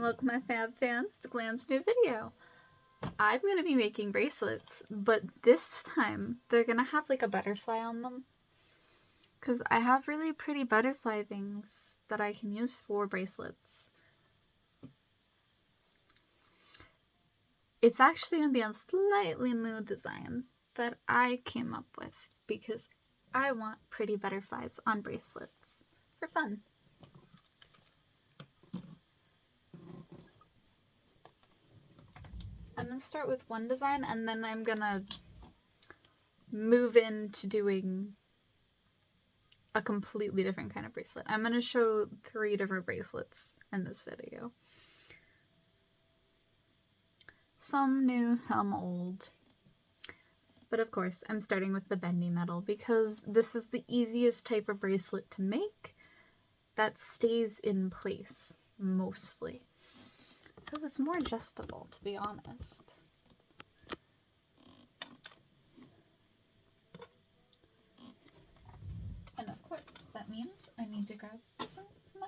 welcome my fab fans to Glam's new video. I'm going to be making bracelets, but this time they're going to have like a butterfly on them. Because I have really pretty butterfly things that I can use for bracelets. It's actually going to be a slightly new design that I came up with because I want pretty butterflies on bracelets for fun. I'm going to start with one design and then I'm going to move into doing a completely different kind of bracelet. I'm going to show 3 different bracelets in this video. Some new, some old. But of course, I'm starting with the bendy metal because this is the easiest type of bracelet to make that stays in place, mostly. Because it's more adjustable, to be honest. And of course, that means I need to grab some of my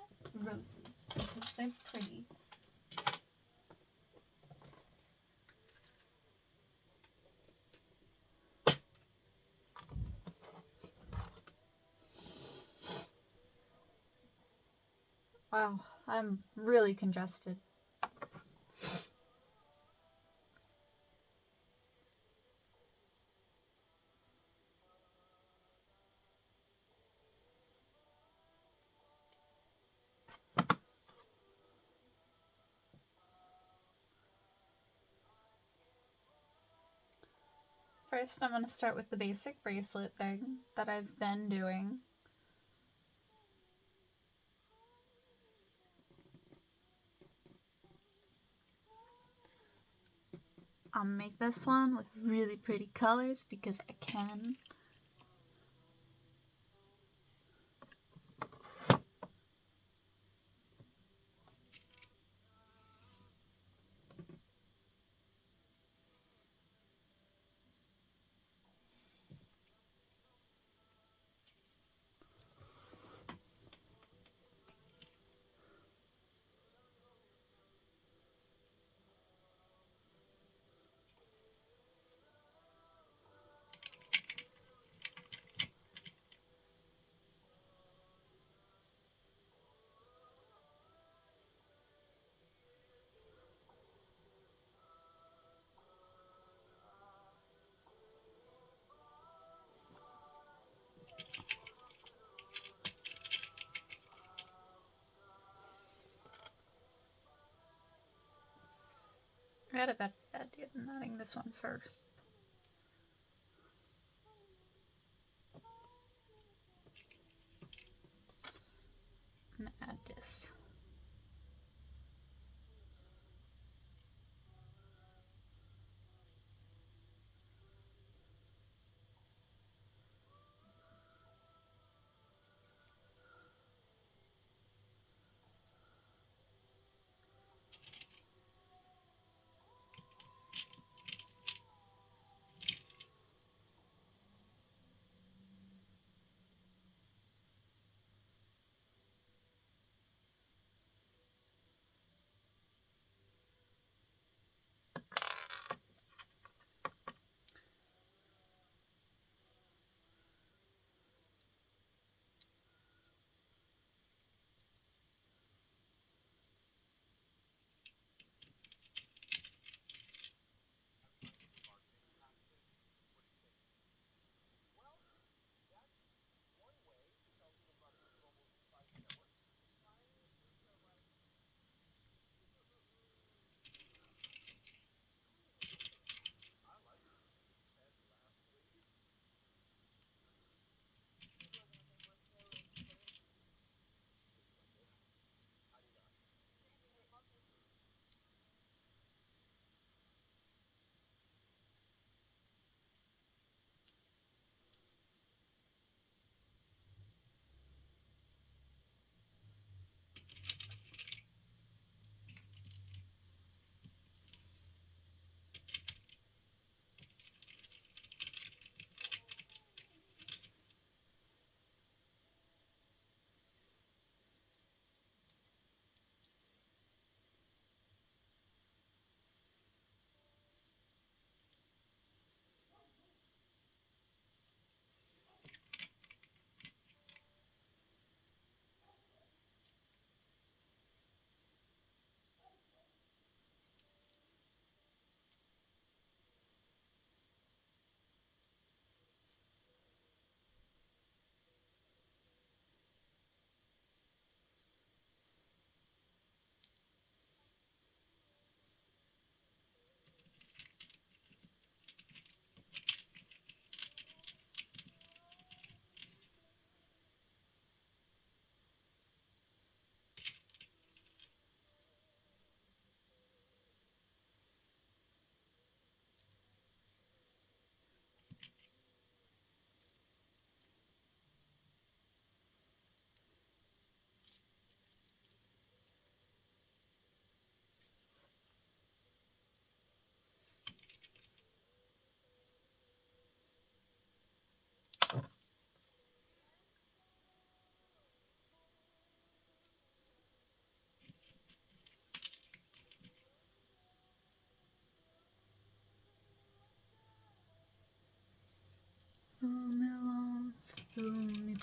roses because they're pretty. Wow, I'm really congested. First, I'm going to start with the basic bracelet thing that I've been doing. I'll make this one with really pretty colors because I can. I had a better idea than adding this one first. I'm gonna add this.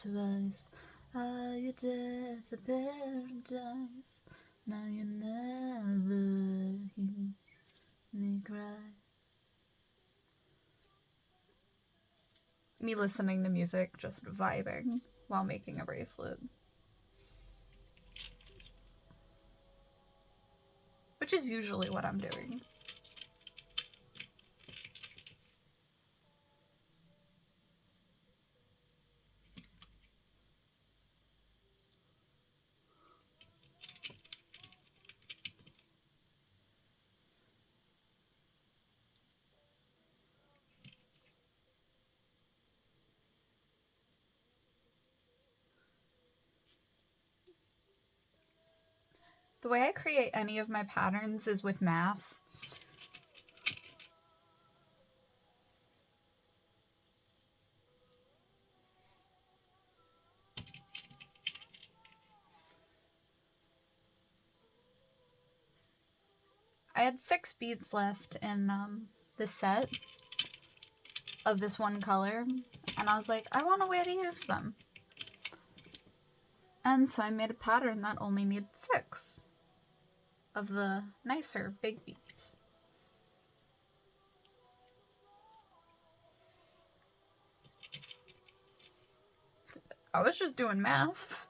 twice. Ah, your death a paradise. Now you never hear me cry. Me listening to music, just vibing while making a bracelet. Which is usually what I'm doing. The way I create any of my patterns is with math. I had 6 beads left in this set of this one color, and I was like, I want a way to use them. And so I made a pattern that only made 6 of the nicer big beads. I was just doing math.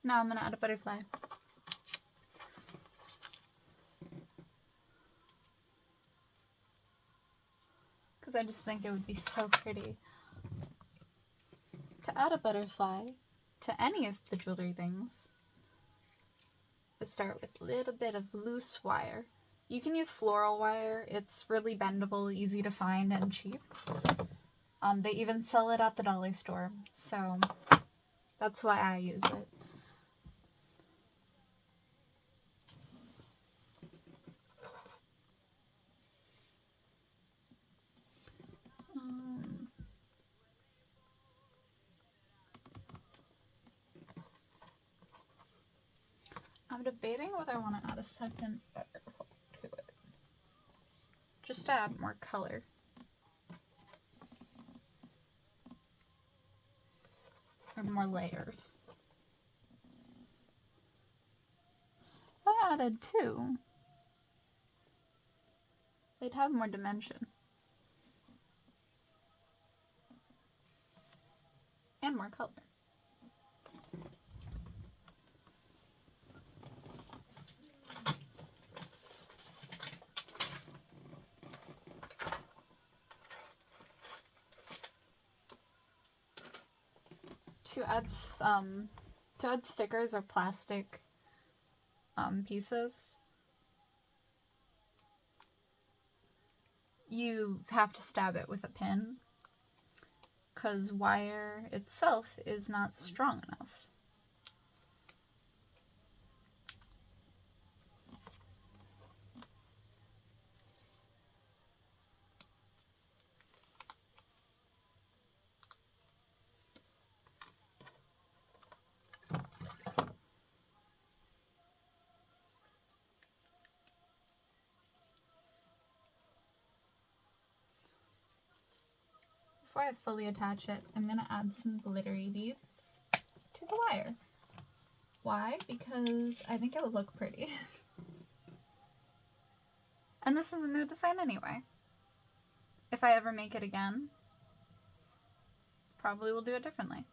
Now I'm gonna add a butterfly. Because I just think it would be so pretty to add a butterfly to any of the jewelry things. Let's start with a little bit of loose wire. You can use floral wire. It's really bendable, easy to find, and cheap. They even sell it at the dollar store, so that's why I use it. I'm debating whether I want to add a second butterfly to it, just to add more color. Or more layers. If I added 2, they'd have more dimension. And more color. To add stickers or plastic pieces, you have to stab it with a pin, because wire itself is not strong enough. before I fully attach it, I'm going to add some glittery beads to the wire. Why? Because I think it would look pretty. And this is a new design anyway. If I ever make it again, probably will do it differently.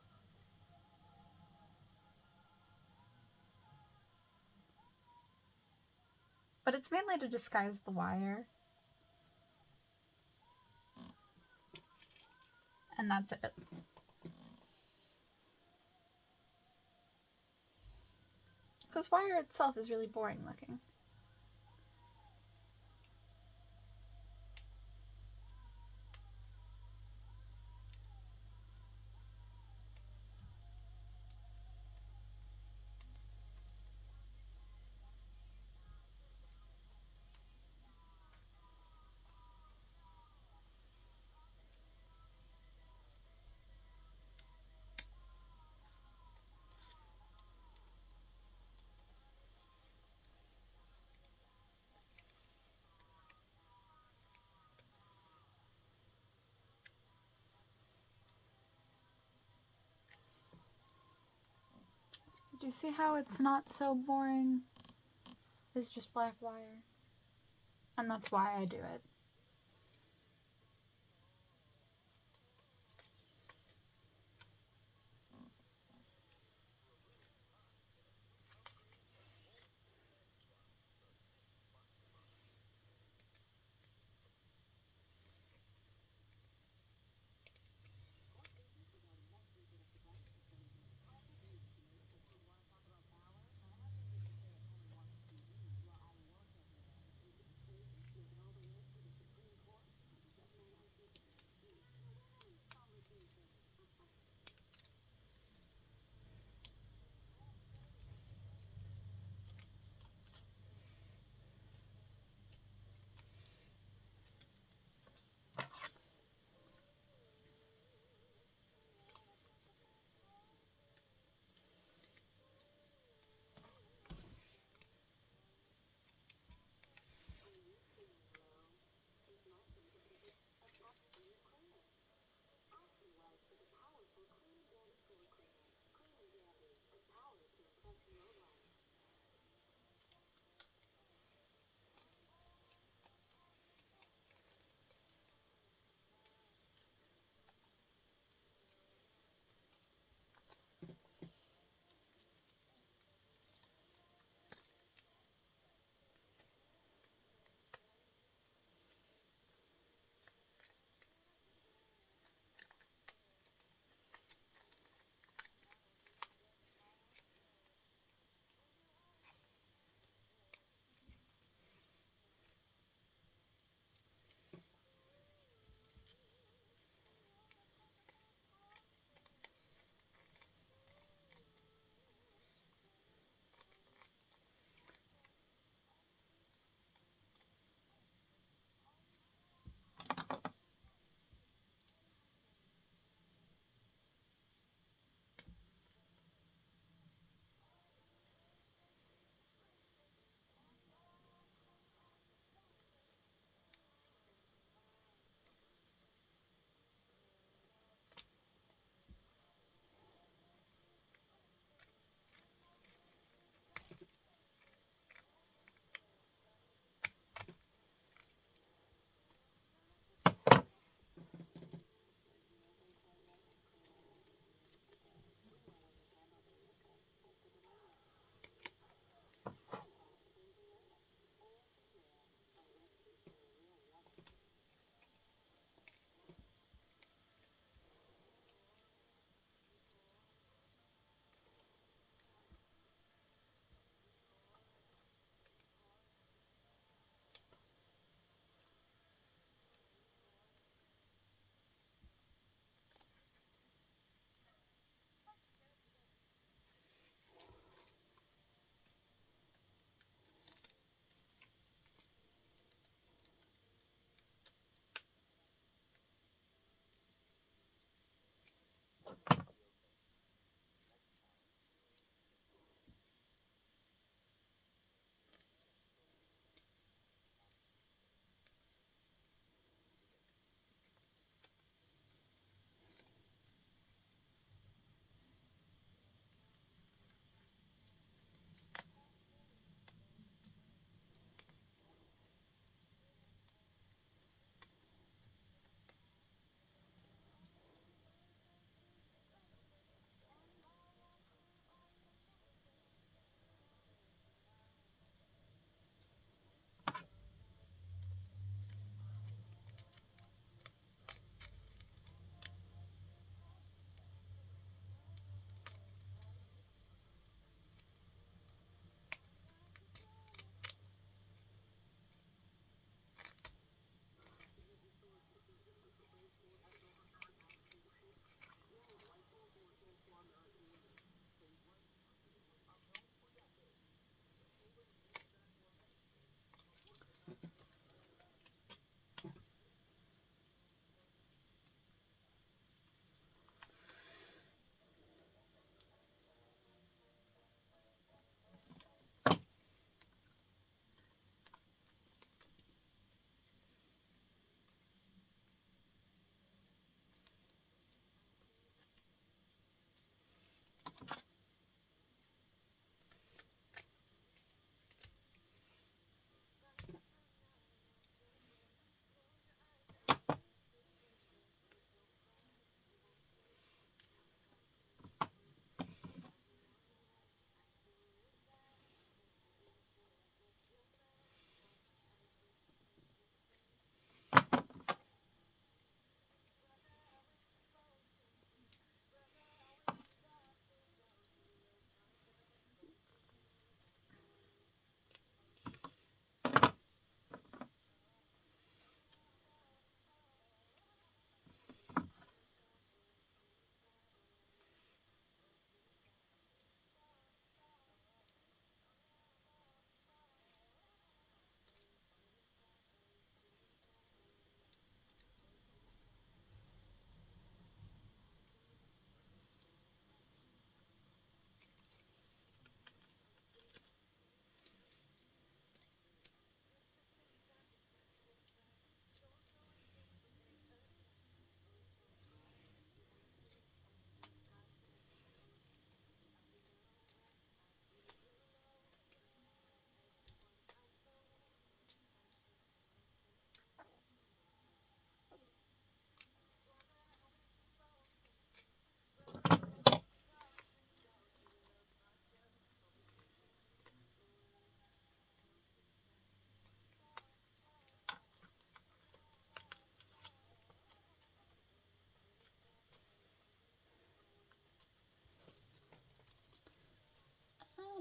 But it's mainly to disguise the wire. And that's it. Because wire itself is really boring looking. Do you see how it's not so boring? It's just black wire. And that's why I do it.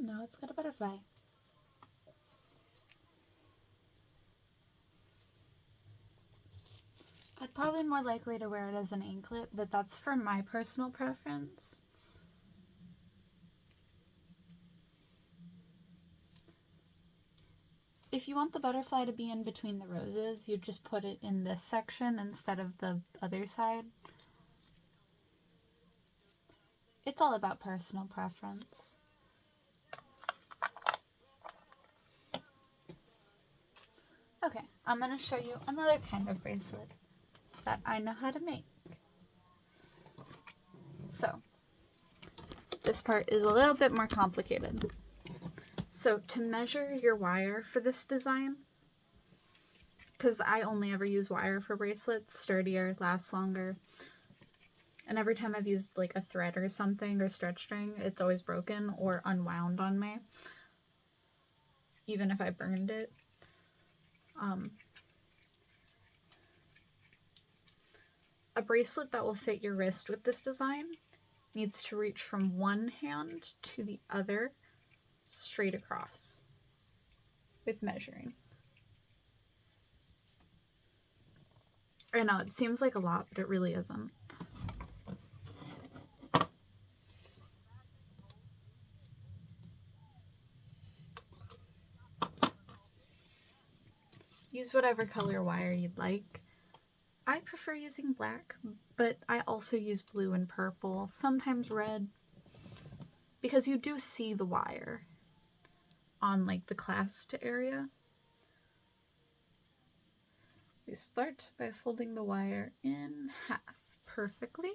No, it's got a butterfly. I'd probably more likely to wear it as an anklet, but that's for my personal preference. If you want the butterfly to be in between the roses, you just put it in this section instead of the other side. It's all about personal preference. Okay, I'm going to show you another kind of bracelet that I know how to make. So, this part is a little bit more complicated. So, to measure your wire for this design, because I only ever use wire for bracelets, sturdier, lasts longer, and every time I've used like a thread or something or stretch string, it's always broken or unwound on me, even if I burned it. A bracelet that will fit your wrist with this design needs to reach from one hand to the other straight across with measuring. I know, it seems like a lot, but it really isn't. Use whatever color wire you'd like. I prefer using black, but I also use blue and purple, sometimes red, because you do see the wire on like the clasp area. We start by folding the wire in half perfectly.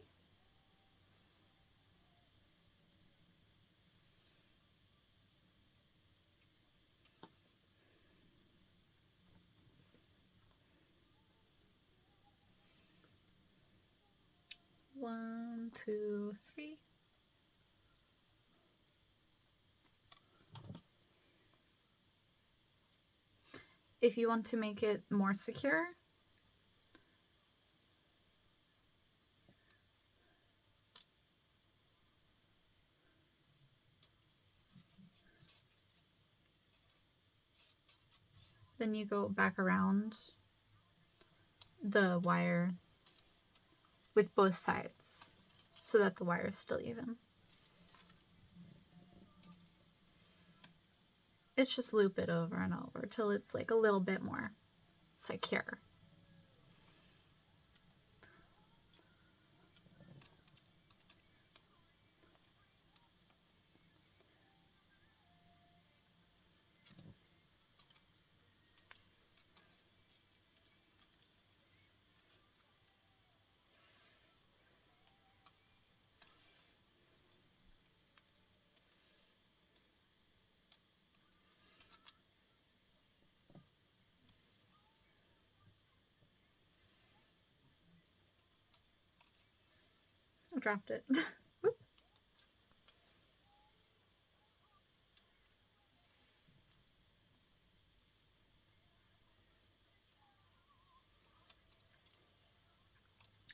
One, two, three. If you want to make it more secure, then you go back around the wire with both sides so that the wire is still even. It's just loop it over and over till it's like a little bit more secure. I dropped it. Whoops.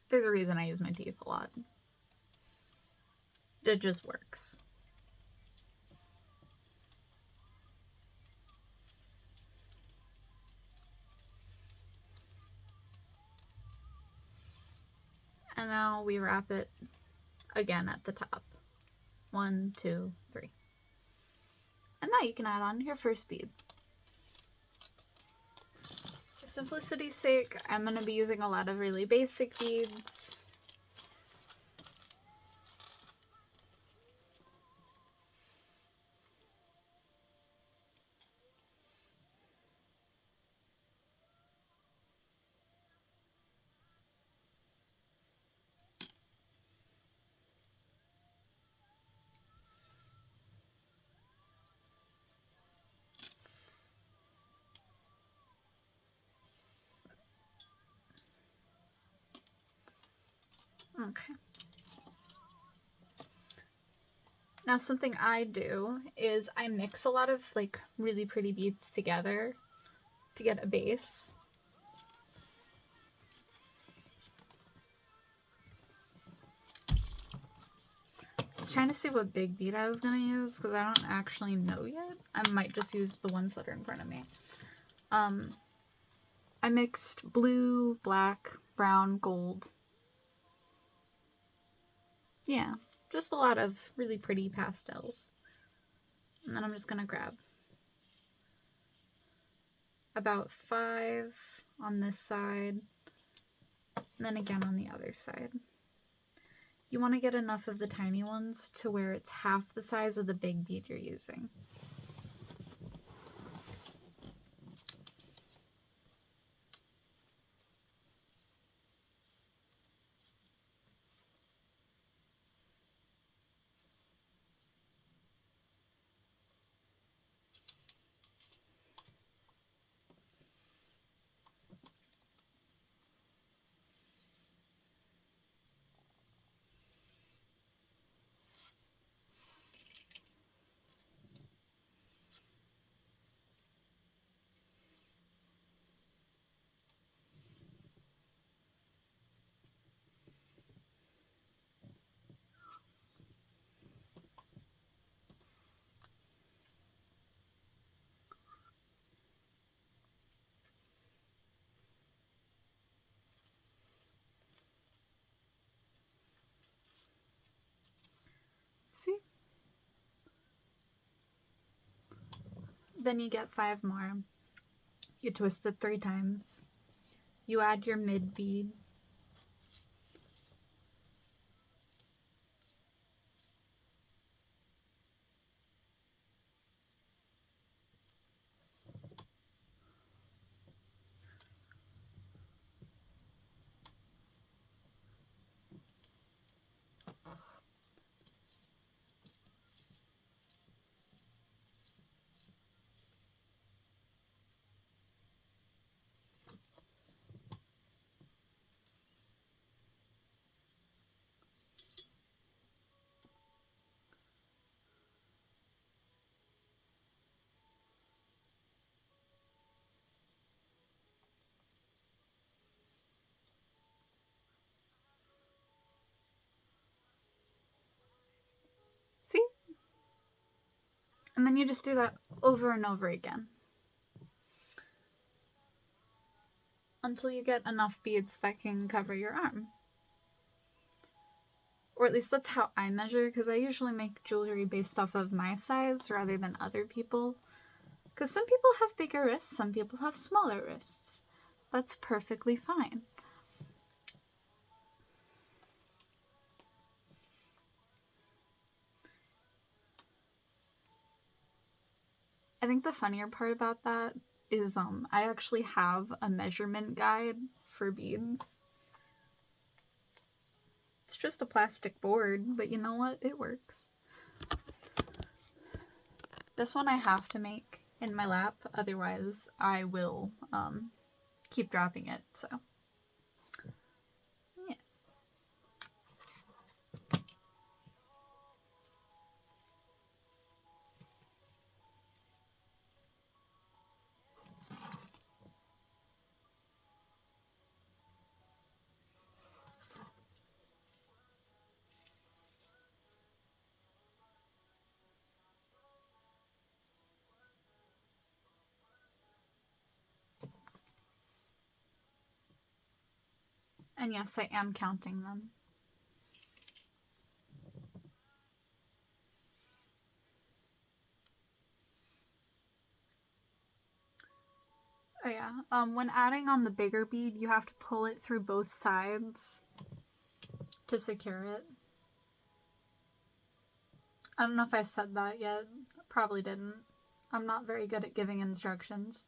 There's a reason I use my teeth a lot. It just works. And now we wrap it again at the top. 1, 2, 3. And now you can add on your first bead. For simplicity's sake, I'm going to be using a lot of really basic beads. Okay. Now something I do is I mix a lot of like really pretty beads together to get a base. was trying to see what big bead I was going to use because I don't actually know yet. I might just use the ones that are in front of me. I mixed blue, black, brown, gold. Yeah, just a lot of really pretty pastels. And then I'm just going to grab about 5 on this side, and then again on the other side. You want to get enough of the tiny ones to where it's half the size of the big bead you're using. See? Then you get 5 more. You twist it 3 times. You add your mid bead. See? And then you just do that over and over again until you get enough beads that can cover your arm. Or at least that's how I measure, because I usually make jewelry based off of my size rather than other people. Because some people have bigger wrists, some people have smaller wrists. That's perfectly fine. I think the funnier part about that is I actually have a measurement guide for beads. It's just a plastic board, but you know what? It works. This one I have to make in my lap, otherwise I will keep dropping it, so yeah. And yes, I am counting them. Oh yeah, when adding on the bigger bead, you have to pull it through both sides to secure it. I don't know if I said that yet. Probably didn't. I'm not very good at giving instructions.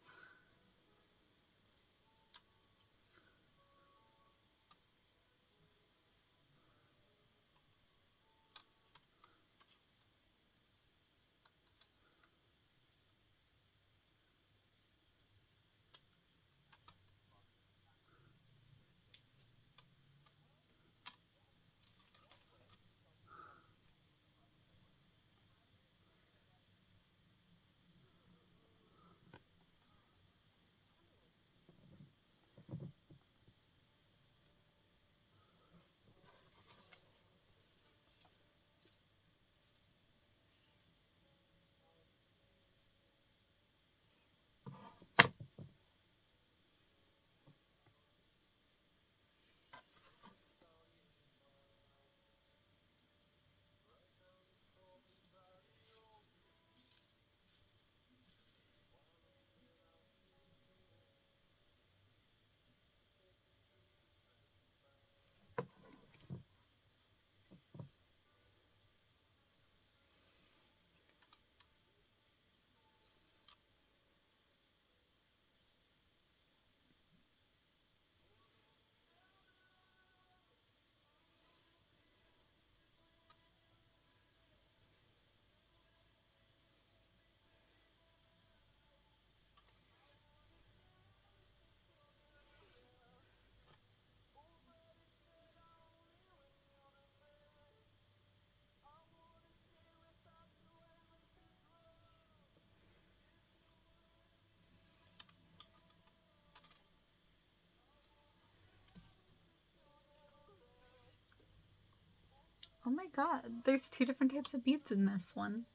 Oh my god, there's 2 different types of beads in this one.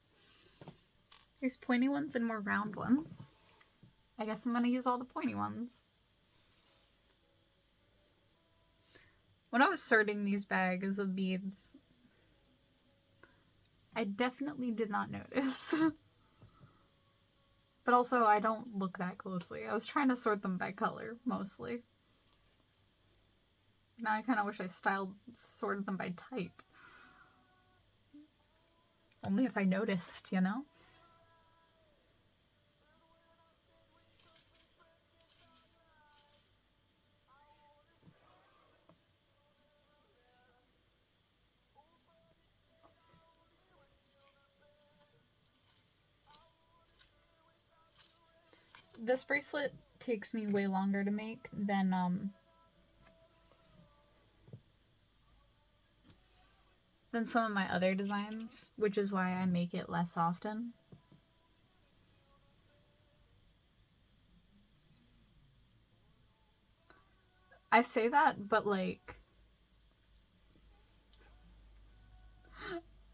There's pointy ones and more round ones. I guess I'm gonna use all the pointy ones. When I was sorting these bags of beads, I definitely did not notice. But also, I don't look that closely. I was trying to sort them by color, mostly. Now I kind of wish I sorted them by type. Only if I noticed, you know? This bracelet takes me way longer to make than some of my other designs, which is why I make it less often. I say that, but like,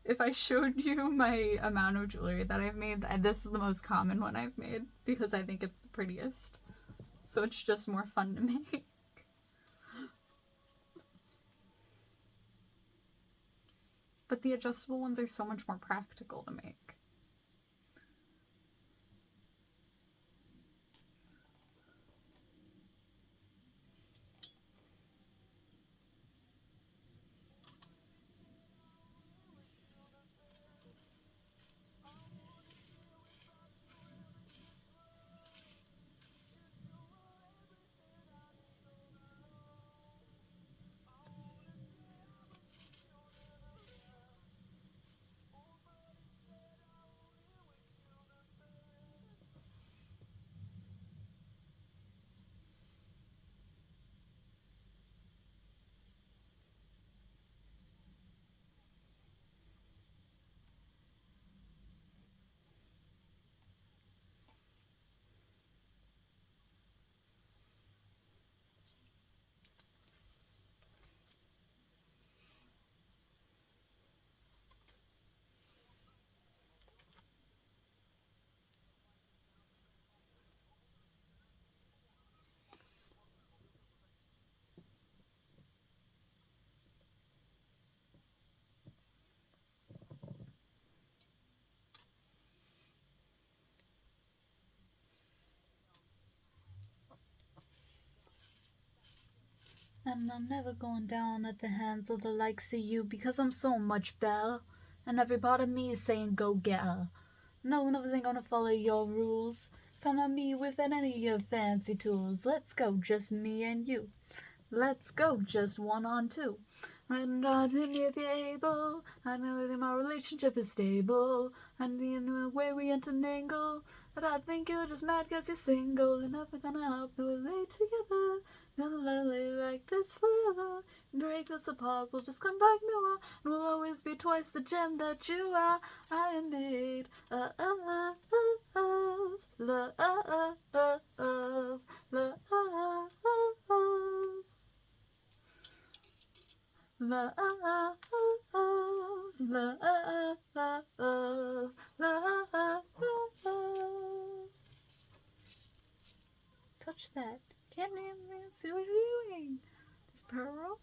if I showed you my amount of jewelry that I've made, this is the most common one I've made because I think it's the prettiest. So it's just more fun to make. But the adjustable ones are so much more practical to make. And I'm never going down at the hands of the likes of you because I'm so much better. And every part of me is saying go get her. No one ever ain't gonna follow your rules. Come at me with any of your fancy tools. Let's go, just me and you. Let's go, just 1 on 2. And if you're able, I know that my relationship is stable. And the way we intermingle, but I think you're just mad cause you're single. And never gonna help you, we'll lay together. Gonna lay like this forever. Break us apart, we'll just come back newer. And we'll always be twice the gem that you are. I am made of love, touch that. Can't even see what you're doing. This pearl.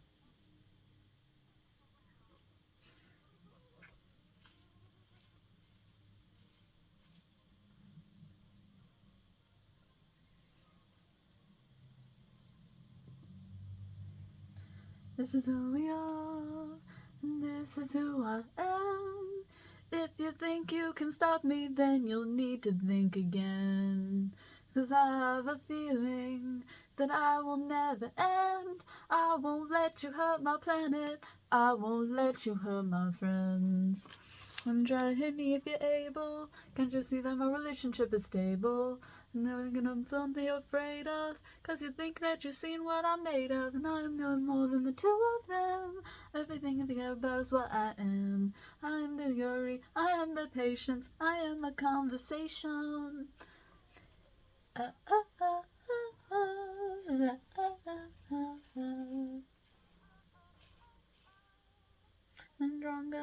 This is who we are, and this is who I am. If you think you can stop me, then you'll need to think again. 'Cause I have a feeling that I will never end. I won't let you hurt my planet. I won't let you hurt my friends. And try to hit me if you're able. Can't you see that my relationship is stable? And never gonna be something you're afraid of. 'Cause you think that you've seen what I'm made of. And I'm no more than the 2 of them. Everything you think about is what I am. I am the fury, I am the patience, I am a conversation. And stronger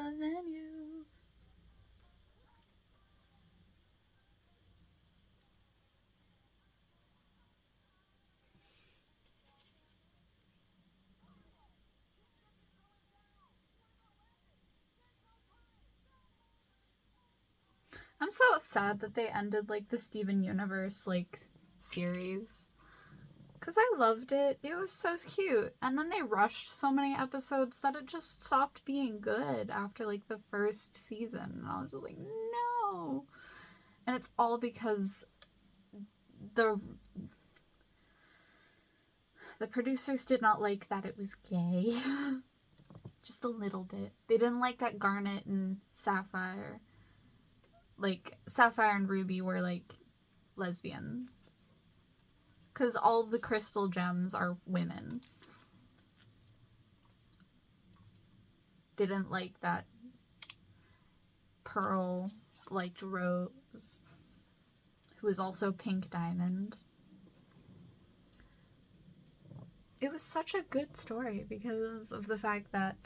I'm so sad that they ended, like, the Steven Universe, like, series. Because I loved it. It was so cute. And then they rushed so many episodes that it just stopped being good after, like, the first season. And I was just like, no. And it's all because the producers did not like that it was gay. Just a little bit. They didn't like that Garnet and Sapphire, like, Sapphire and Ruby were, like, lesbian. Because all the crystal gems are women. They didn't like that Pearl liked Rose, who was also Pink Diamond. It was such a good story because of the fact that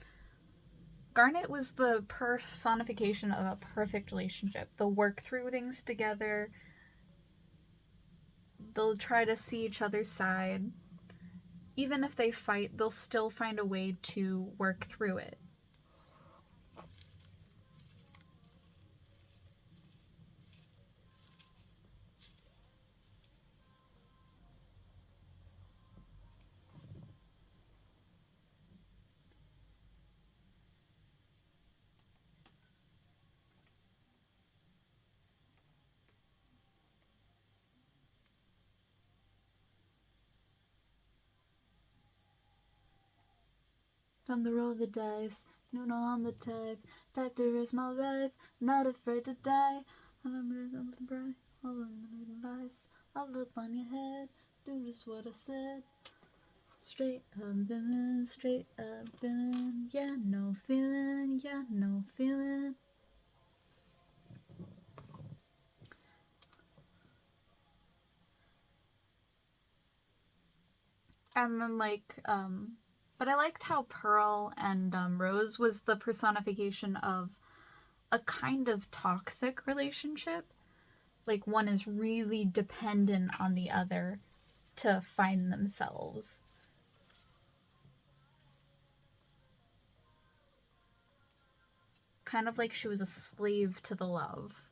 Garnet was the personification of a perfect relationship. They'll work through things together. They'll try to see each other's side. Even if they fight, they'll still find a way to work through it. Time to roll the dice, noon on the type to risk my life, not afraid to die. I'm bright, all in the lights, I'll look on your head, do just what I said. Straight up villain, yeah, no feeling, yeah, no feeling. And then, like, but I liked how Pearl and Rose was the personification of a kind of toxic relationship. Like, one is really dependent on the other to find themselves. Kind of like she was a slave to the love.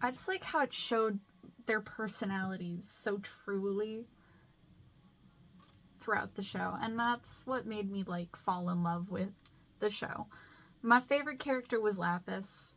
I just like how it showed their personalities so truly throughout the show, and that's what made me, like, fall in love with the show. My favorite character was Lapis.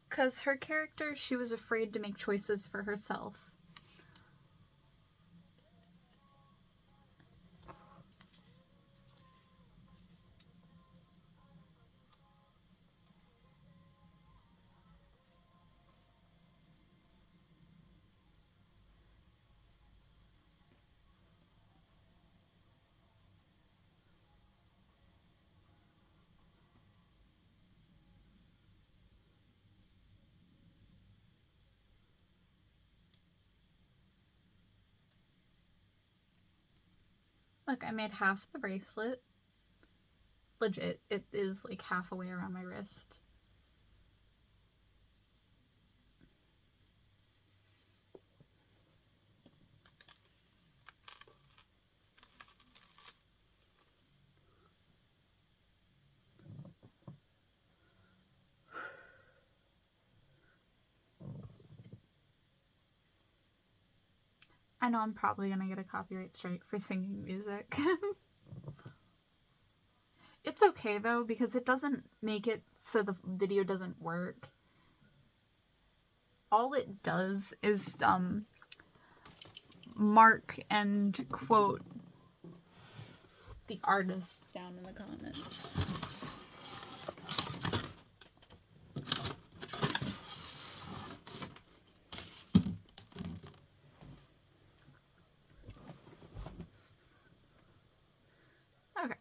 Because her character, she was afraid to make choices for herself. Look, I made half the bracelet. Legit, it is like halfway around my wrist. I know I'm probably gonna get a copyright strike for singing music. It's okay though, because it doesn't make it so the video doesn't work. All it does is mark and quote the artists down in the comments. Okay.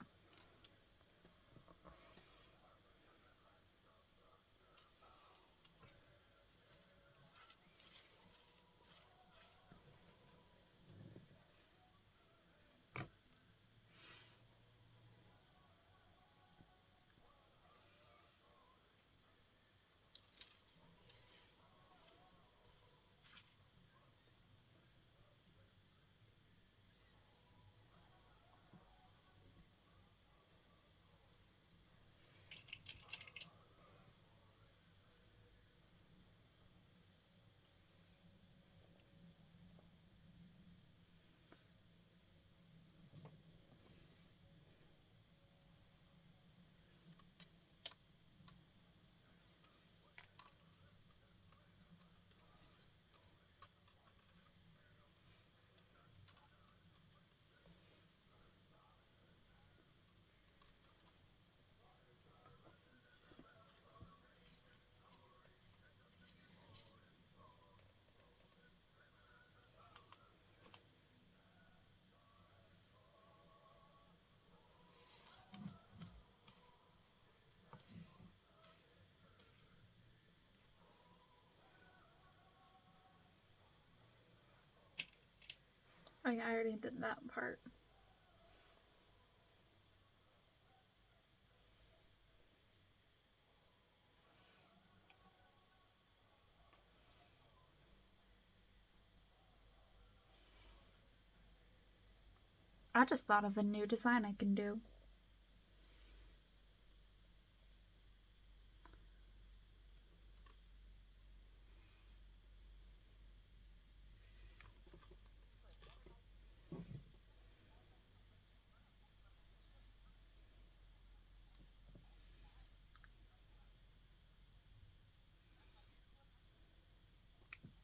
Oh yeah, I already did that part. I just thought of a new design I can do.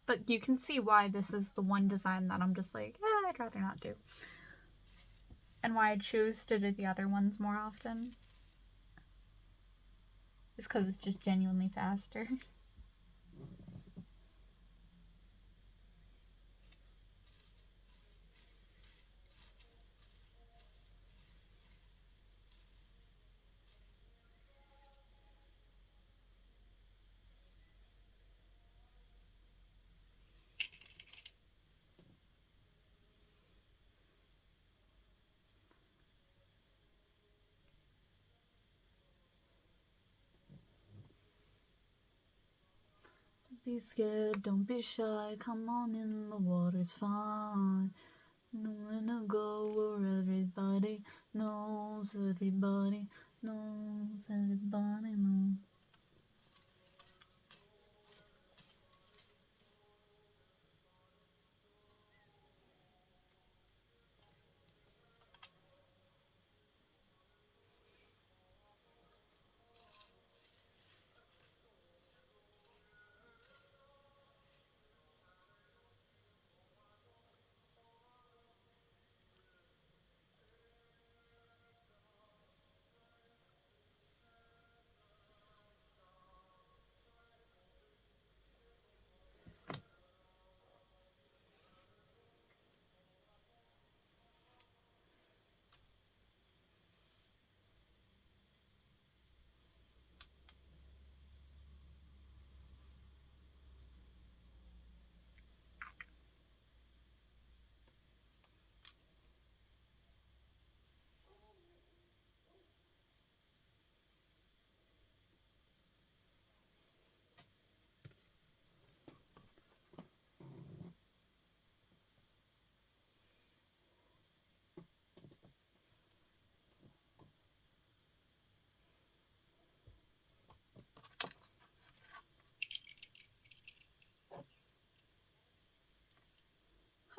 But you can see why this is the one design that I'm just like, I'd rather not do. And why I choose to do the other ones more often is because it's just genuinely faster. Be scared, don't be shy, come on in, the water's fine. No one to go where everybody knows, everybody knows, everybody knows.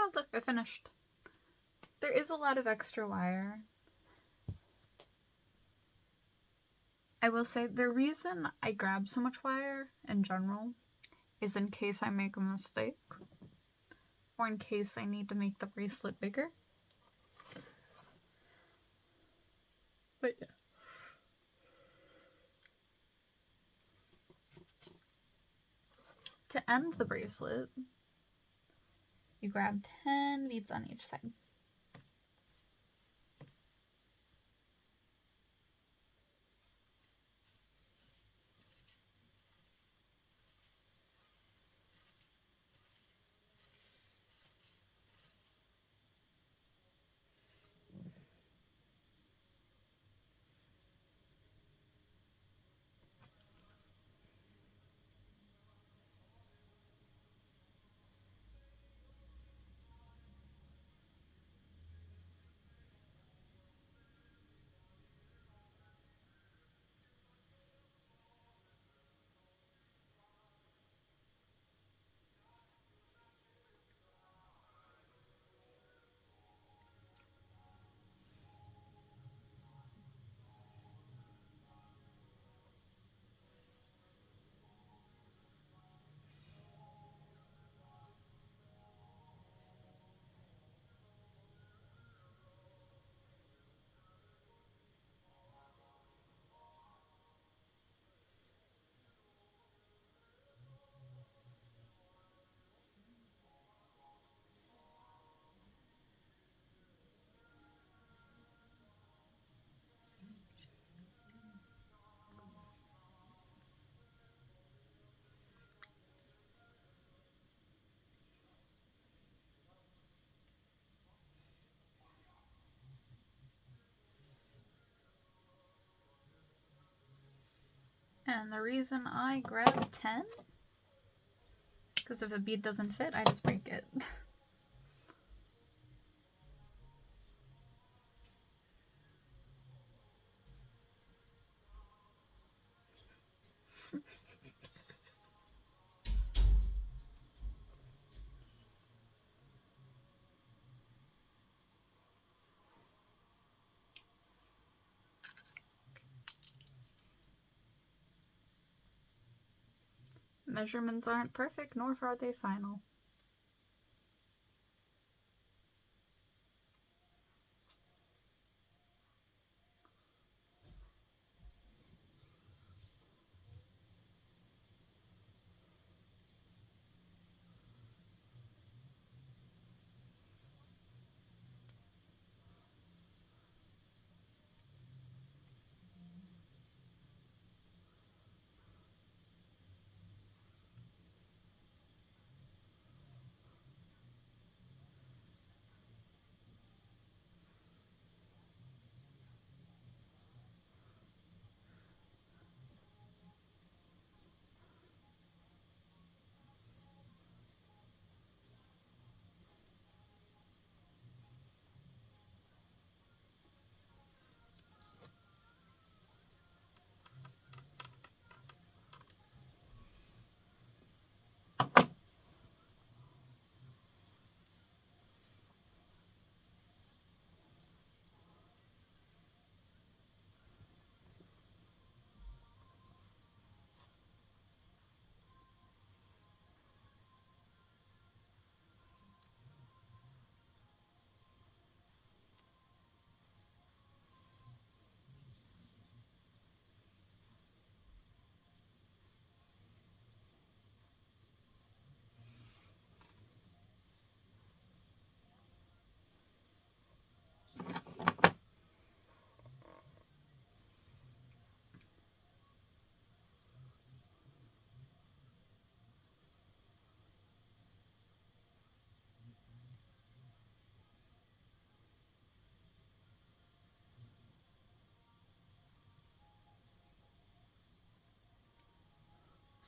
Oh, look, I finished. There is a lot of extra wire. I will say the reason I grab so much wire in general is in case I make a mistake or in case I need to make the bracelet bigger. But yeah. To end the bracelet, you grab 10 beads on each side. And the reason I grabbed 10, because if a bead doesn't fit, I just break it. Measurements aren't perfect, nor are they final.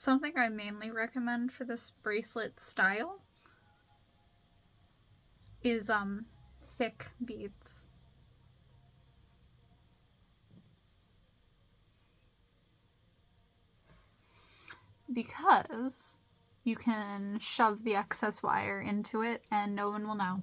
Something I mainly recommend for this bracelet style is thick beads. Because you can shove the excess wire into it and no one will know.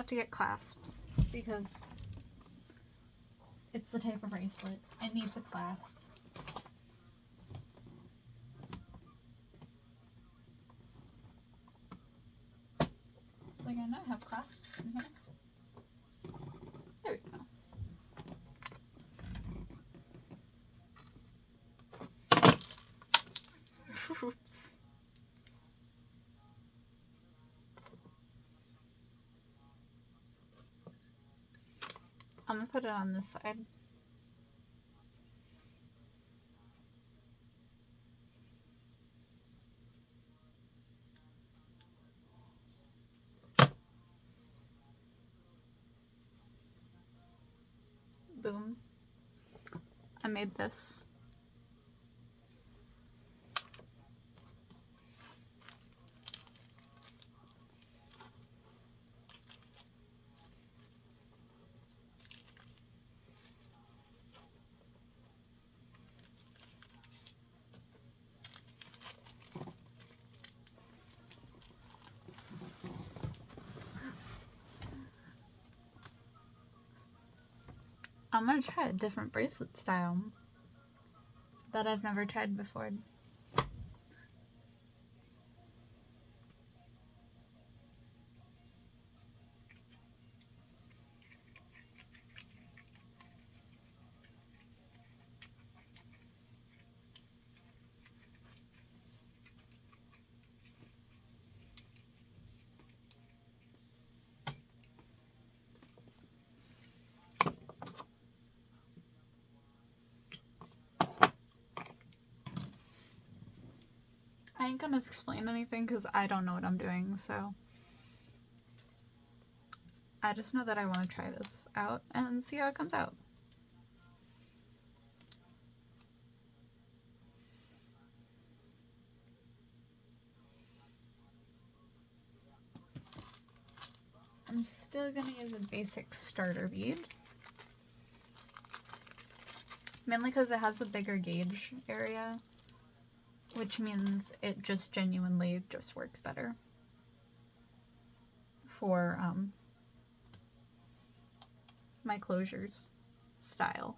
have to get clasps because it's the type of bracelet. It needs a clasp. Like I not have clasps in here. There we go. Oops. I'm gonna put it on this side. Boom. I made this. I'm gonna try a different bracelet style that I've never tried before. I ain't gonna explain anything because I don't know what I'm doing, so I just know that I want to try this out and see how it comes out. I'm still gonna use a basic starter bead, mainly because it has a bigger gauge area, which means it just genuinely just works better for my closures style.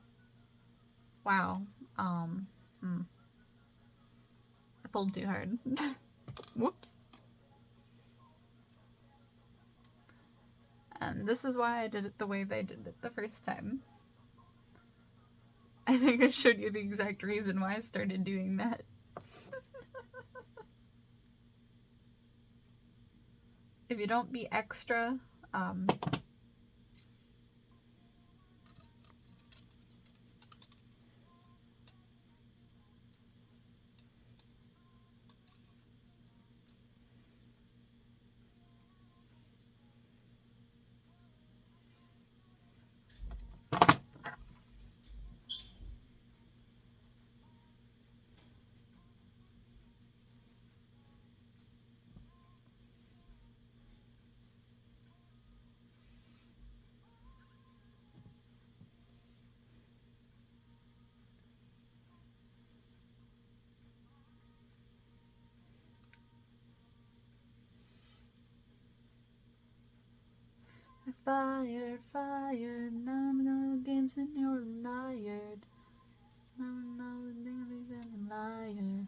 Wow. I pulled too hard. Whoops. And this is why I did it the way they did it the first time. I think I showed you the exact reason why I started doing that. If you don't be extra, fired, fired, no games and you're liar. No things and liar.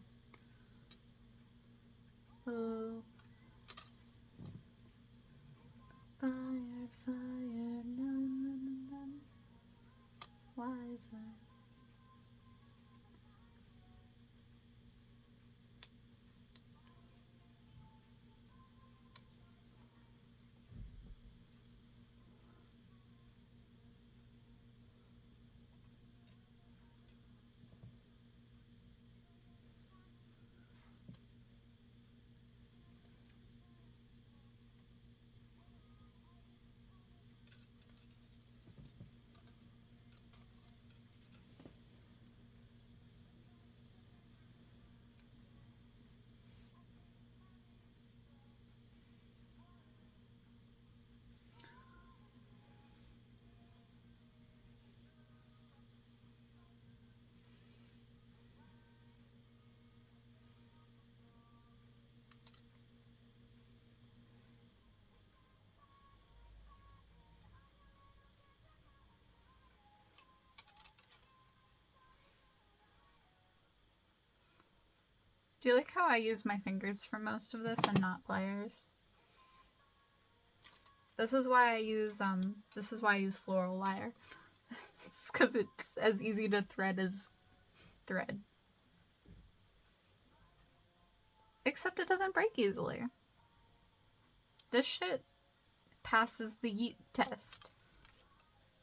Oh. Fired, fired, no. Why is that? Do you like how I use my fingers for most of this and not pliers? This is why I use floral wire. It's because it's as easy to thread as thread. Except it doesn't break easily. This shit passes the yeet test.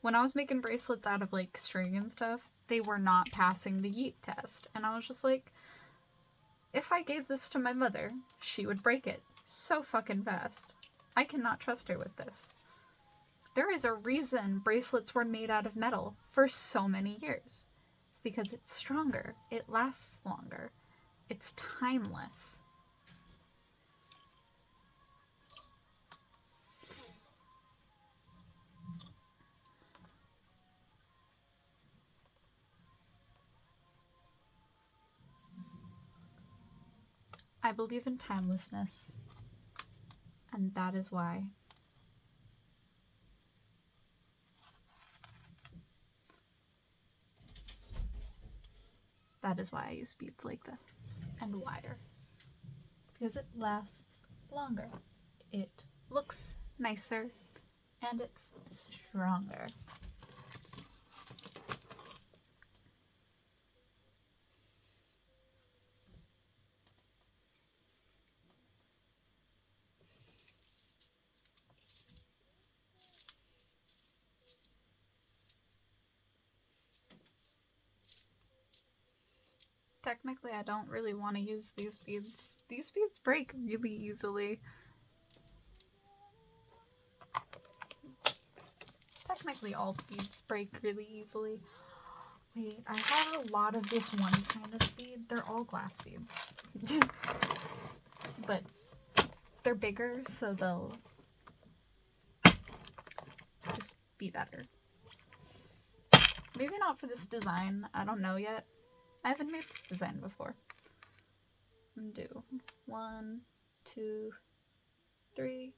When I was making bracelets out of like string and stuff, they were not passing the yeet test. And I was just like, if I gave this to my mother, she would break it so fucking fast. I cannot trust her with this. There is a reason bracelets were made out of metal for so many years. It's because it's stronger, it lasts longer, it's timeless. I believe in timelessness, and that is why. That is why I use beads like this and wire. Because it lasts longer, it looks nicer, and it's stronger. Technically, I don't really want to use these beads. These beads break really easily. Technically, all beads break really easily. Wait, I have a lot of this one kind of bead. They're all glass beads. But they're bigger, so they'll just be better. Maybe not for this design. I don't know yet. I haven't made this design before. Do 1, 2, 3.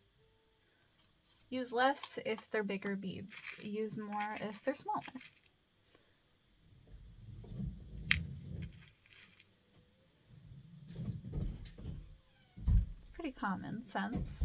Use less if they're bigger beads. Use more if they're smaller. It's pretty common sense.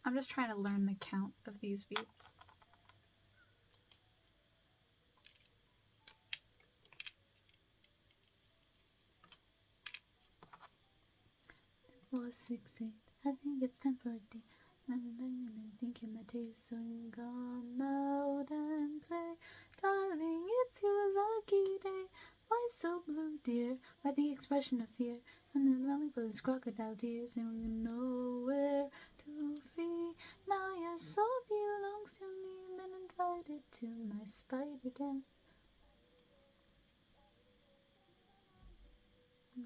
I'm just trying to learn the count of these beads. Four, 6, 8. I think it's time for a day. I'm thinking my taste, so you come out and play. Darling, it's your lucky day. Why so blue, dear? Why the expression of fear? And the valley flows crocodile tears, and you know where to flee. Now your soul belongs to me. Been invited to my spider dance.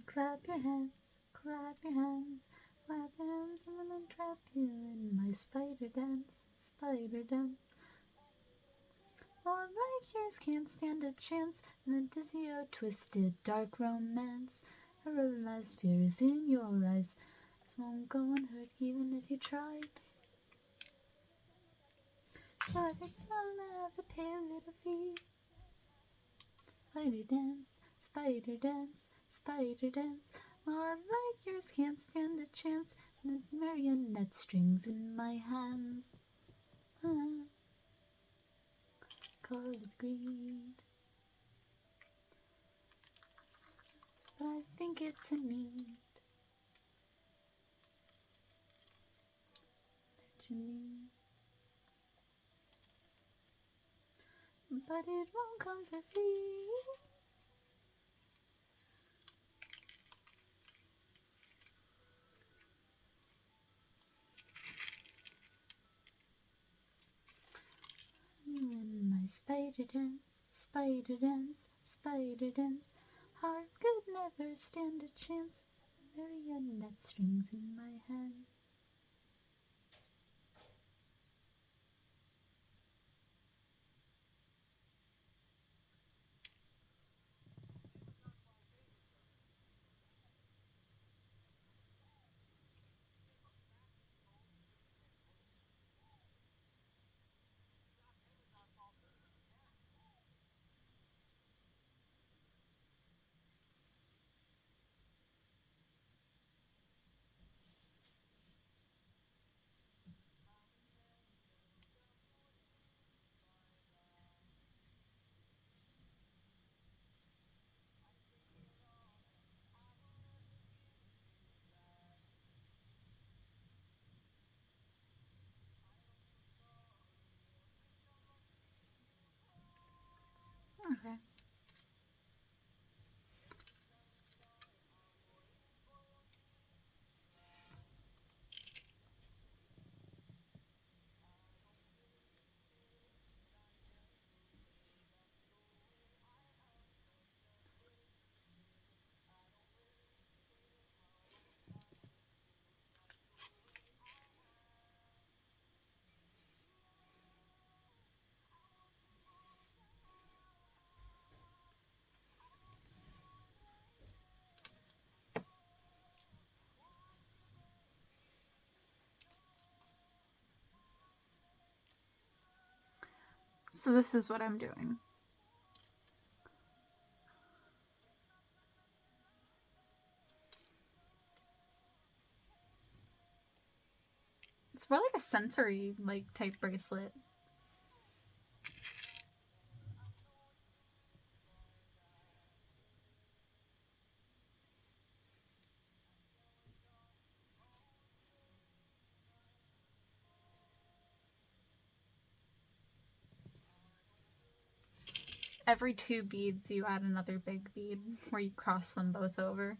Clap your hands, clap your hands, clap your hands, I'm gonna trap you in my spider dance, spider dance. Alright, yours can't stand a chance in the dizzy, twisted, dark romance. I realize fear is in your eyes. This won't go unheard even if you tried. So I think I'm gonna have to pay a little fee. Spider dance, spider dance, spider dance. Alright, yours can't stand a chance in the marionette strings in my hands. Call it greed, but I think it's a need that you need. But it won't come for free. In my spider dance, spider dance, spider dance. Heart could never stand a chance. Marionette strings in my hand. Okay. So this is what I'm doing. It's more like a sensory type bracelet. Every 2 beads you add another big bead where you cross them both over.